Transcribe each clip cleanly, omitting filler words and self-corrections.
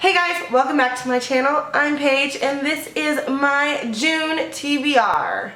Hey guys, welcome back to my channel. I'm Paige and this is my June TBR.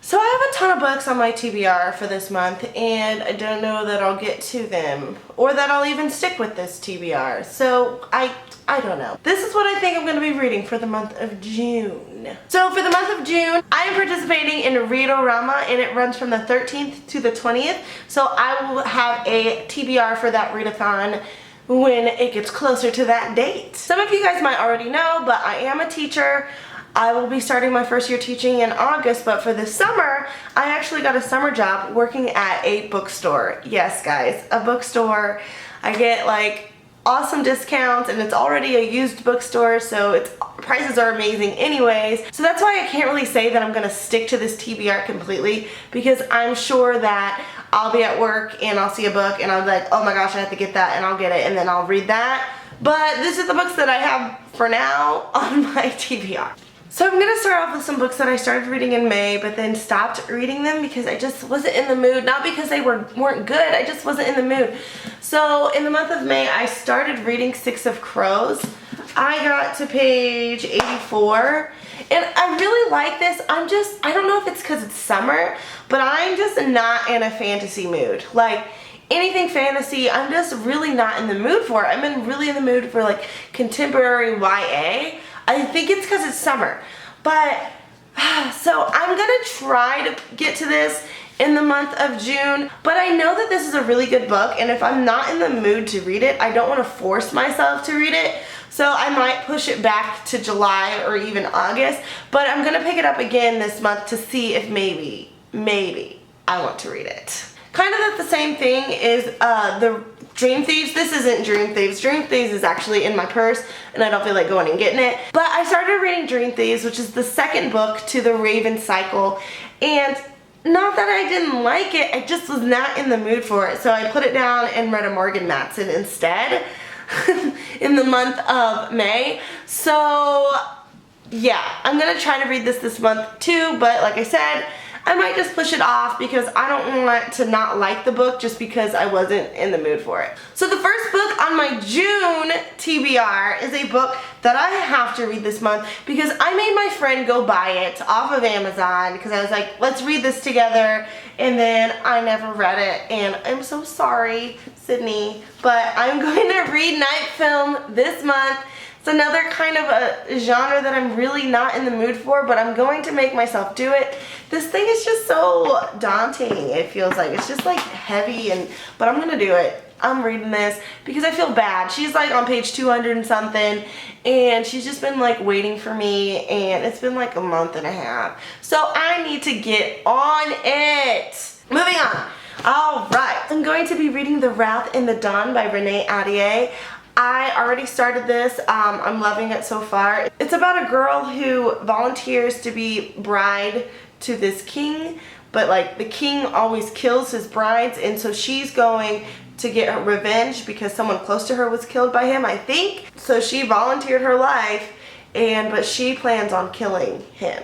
So I have a ton of books on my TBR for this month and I don't know that I'll get to them or that I'll even stick with this TBR. So I don't know. This is what I think I'm going to be reading for the month of June. So for the month of June, I am participating in Read-O-Rama and it runs from the 13th to the 20th. So I will have a TBR for that readathon when it gets closer to that date. Some of you guys might already know, but I am a teacher. I will be starting my first year teaching in August, but for this summer, I actually got a summer job working at a bookstore. Yes, guys, a bookstore. I get like awesome discounts and it's already a used bookstore, so its prices are amazing anyways. So that's why I can't really say that I'm gonna stick to this TBR completely, because I'm sure that I'll be at work and I'll see a book and I'll be like, oh my gosh, I have to get that, and I'll get it and then I'll read that. But this is the books that I have for now on my TBR. So I'm going to start off with some books that I started reading in May but then stopped reading them because I just wasn't in the mood. Not because they weren't good, I just wasn't in the mood. So in the month of May I started reading Six of Crows. I got to page 84 and I really like this. I don't know if it's because it's summer, but I'm just not in a fantasy mood. Like anything fantasy, I'm just really not in the mood for it. I'm really in the mood for like contemporary YA. I think it's because it's summer, but so I'm gonna try to get to this in the month of June, but I know that this is a really good book, and if I'm not in the mood to read it, I don't want to force myself to read it, so I might push it back to July or even August, but I'm gonna pick it up again this month to see if maybe I want to read it. Kind of the same thing is the Dream Thieves. This isn't Dream Thieves. Dream Thieves is actually in my purse and I don't feel like going and getting it. But I started reading Dream Thieves, which is the second book to the Raven cycle. And not that I didn't like it, I just was not in the mood for it. So I put it down and read a Morgan Matson instead in the month of May. So yeah, I'm going to try to read this month too, but like I said, I might just push it off because I don't want to not like the book just because I wasn't in the mood for it. So the first book on my June TBR is a book that I have to read this month because I made my friend go buy it off of Amazon because I was like, let's read this together, and then I never read it and I'm so sorry, Sydney, but I'm going to read Night Film this month. It's another kind of a genre that I'm really not in the mood for, but I'm going to make myself do it. This thing is just so daunting, it feels like. It's just like heavy, but I'm going to do it. I'm reading this because I feel bad. She's like on page 200 and something, and she's just been like waiting for me, and it's been like a month and a half. So I need to get on it. Moving on. Alright, I'm going to be reading The Wrath in the Dawn by Renee Ahdieh. I already started this. I'm loving it so far. It's about a girl who volunteers to be bride to this king, but like the king always kills his brides, and so she's going to get her revenge because someone close to her was killed by him, I think. So she volunteered her life, but she plans on killing him.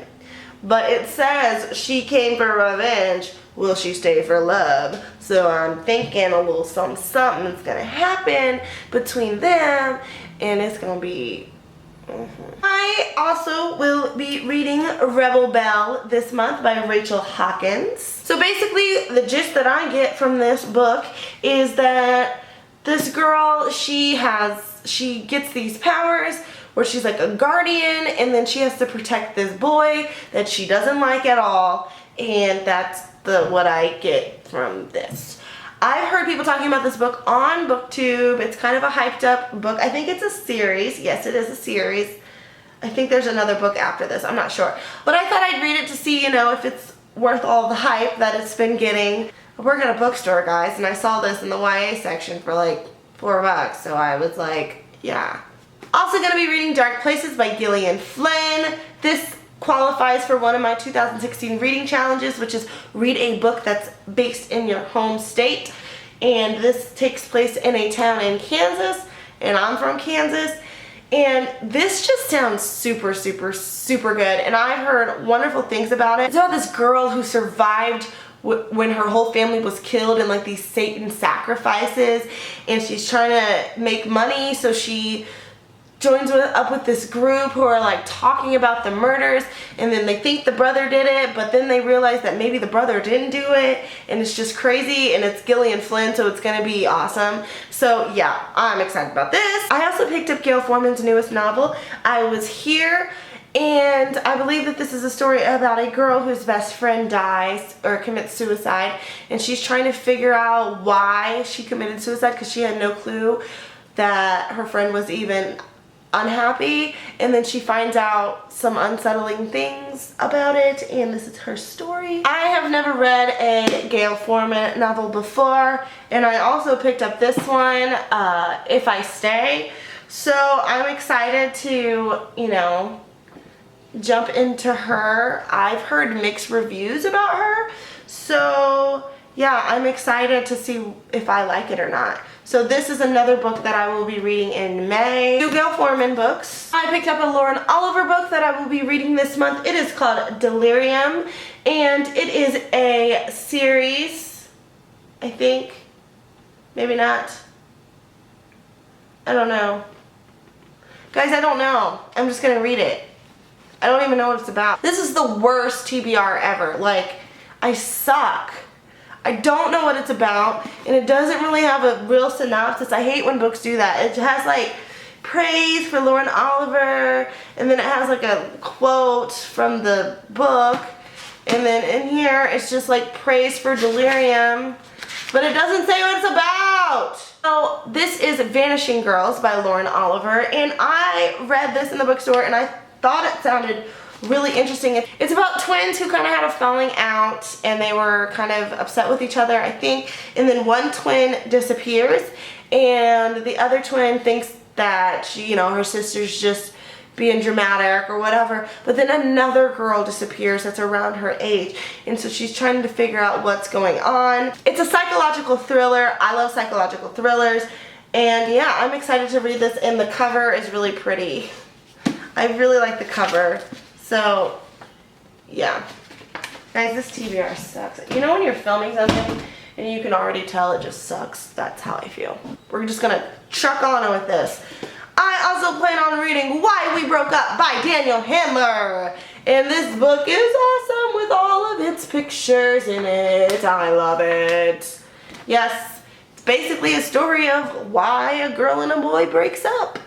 But it says she came for revenge. Will she stay for love? So I'm thinking a little something's gonna happen between them, and it's gonna be I also will be reading Rebel Belle this month by Rachel Hawkins. So basically the gist that I get from this book is that this girl, she gets these powers where she's like a guardian, and then she has to protect this boy that she doesn't like at all, and that's what I get from this. I've heard people talking about this book on booktube. It's kind of a hyped up book. I think it's a series. Yes, it is a series. I think there's another book after this. I'm not sure. But I thought I'd read it to see, if it's worth all the hype that it's been getting. I work at a bookstore, guys, and I saw this in the YA section for like $4. So I was like, yeah. Also going to be reading Dark Places by Gillian Flynn. This qualifies for one of my 2016 reading challenges, which is read a book that's based in your home state. And this takes place in a town in Kansas, and I'm from Kansas. And this just sounds super good, and I've heard wonderful things about it. It's about this girl who survived when her whole family was killed in like these Satan sacrifices, and she's trying to make money, so she joins up with this group who are like talking about the murders, and then they think the brother did it, but then they realize that maybe the brother didn't do it, and it's just crazy, and it's Gillian Flynn, so it's gonna be awesome. So yeah, I'm excited about this. I also picked up Gail Forman's newest novel, I Was Here, and I believe that this is a story about a girl whose best friend dies or commits suicide, and she's trying to figure out why she committed suicide because she had no clue that her friend was even unhappy, and then she finds out some unsettling things about it, and this is her story. I have never read a Gail Forman novel before, and I also picked up this one, If I Stay, so I'm excited to, you know, jump into her. I've heard mixed reviews about her, so yeah, I'm excited to see if I like it or not. So this is another book that I will be reading in May. Two Gail Forman books. I picked up a Lauren Oliver book that I will be reading this month. It is called Delirium, and it is a series, I think. Maybe not. I don't know. Guys, I don't know. I'm just gonna read it. I don't even know what it's about. This is the worst TBR ever. Like, I suck. I don't know what it's about, and it doesn't really have a real synopsis. I hate when books do that. It has like praise for Lauren Oliver, and then it has like a quote from the book, and then in here it's just like praise for Delirium, but it doesn't say what it's about. So this is Vanishing Girls by Lauren Oliver, and I read this in the bookstore and I thought it sounded really interesting. It's about twins who kind of had a falling out, and they were kind of upset with each other, I think, and then one twin disappears, and the other twin thinks that she, you know, her sister's just being dramatic or whatever, but then another girl disappears that's around her age, and so she's trying to figure out what's going on. It's a psychological thriller. I love psychological thrillers, and yeah, I'm excited to read this, and the cover is really pretty. I really like the cover. So, yeah. Guys, this TBR sucks. You know when you're filming something and you can already tell it just sucks? That's how I feel. We're just gonna truck on with this. I also plan on reading Why We Broke Up by Daniel Handler. And this book is awesome with all of its pictures in it. I love it. Yes, it's basically a story of why a girl and a boy breaks up.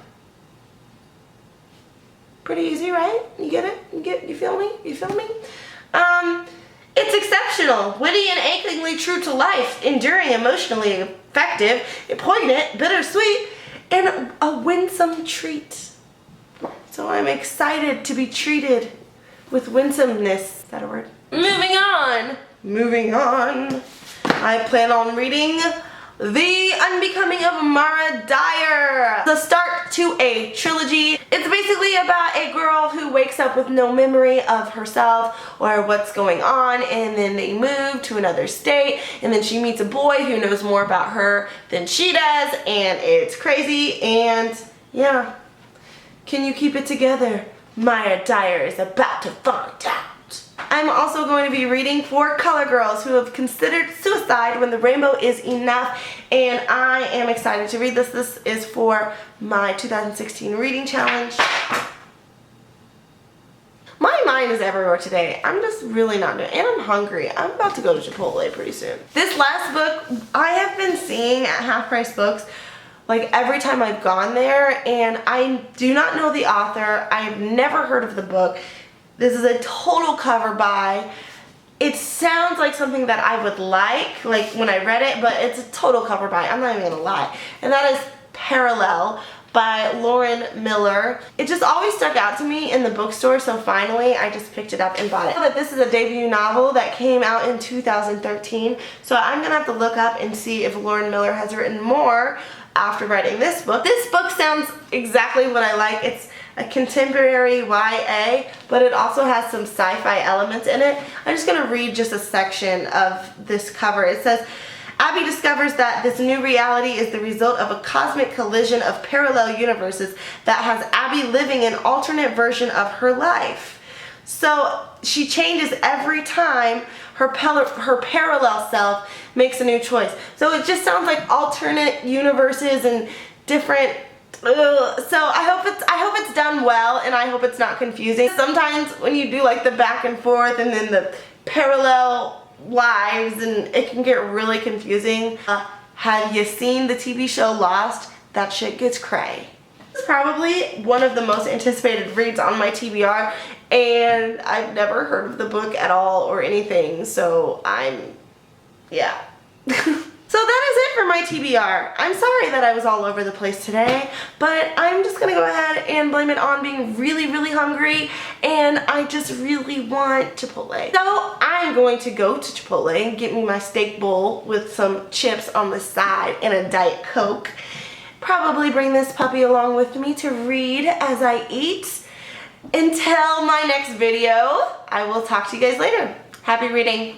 Pretty easy, right? You get it? You feel me? You feel me? It's exceptional, witty and achingly true to life, enduring, emotionally effective, poignant, bittersweet, and a winsome treat. So I'm excited to be treated with winsomeness. Is that a word? Moving on. Moving on. I plan on reading The Unbecoming of Mara Dyer, the start to a trilogy. It's basically about a girl who wakes up with no memory of herself or what's going on, and then they move to another state, and then she meets a boy who knows more about her than she does, and it's crazy, and yeah. Can you keep it together? Mara Dyer is about to find out. I'm also going to be reading For Color Girls Who Have Considered Suicide When the Rainbow Is Enough, and I am excited to read this. This is for my 2016 reading challenge. My mind is everywhere today. I'm just really not doing it, and I'm hungry. I'm about to go to Chipotle pretty soon. This last book I have been seeing at Half Price Books like every time I've gone there, and I do not know the author. I've never heard of the book. This is a total cover buy. It sounds like something that I would like when I read it, but it's a total cover buy. I'm not even gonna lie. And that is Parallel by Lauren Miller. It just always stuck out to me in the bookstore, so finally I just picked it up and bought it. I know that this is a debut novel that came out in 2013, so I'm gonna have to look up and see if Lauren Miller has written more after writing this book. This book sounds exactly what I like. It's a contemporary YA, but it also has some sci-fi elements in it. I'm just gonna read just a section of this cover. It says, Abby discovers that this new reality is the result of a cosmic collision of parallel universes that has Abby living an alternate version of her life. So she changes every time her parallel self makes a new choice. So it just sounds like alternate universes and different. So I hope it's done well, and I hope it's not confusing. Sometimes when you do like the back and forth and then the parallel lives, and it can get really confusing. Have you seen the TV show Lost? That shit gets cray. It's probably one of the most anticipated reads on my TBR, and I've never heard of the book at all or anything, so yeah. So that is it for my TBR. I'm sorry that I was all over the place today, but I'm just gonna go ahead and blame it on being really, really hungry, and I just really want Chipotle. So I'm going to go to Chipotle and get me my steak bowl with some chips on the side and a Diet Coke. Probably bring this puppy along with me to read as I eat. Until my next video, I will talk to you guys later. Happy reading.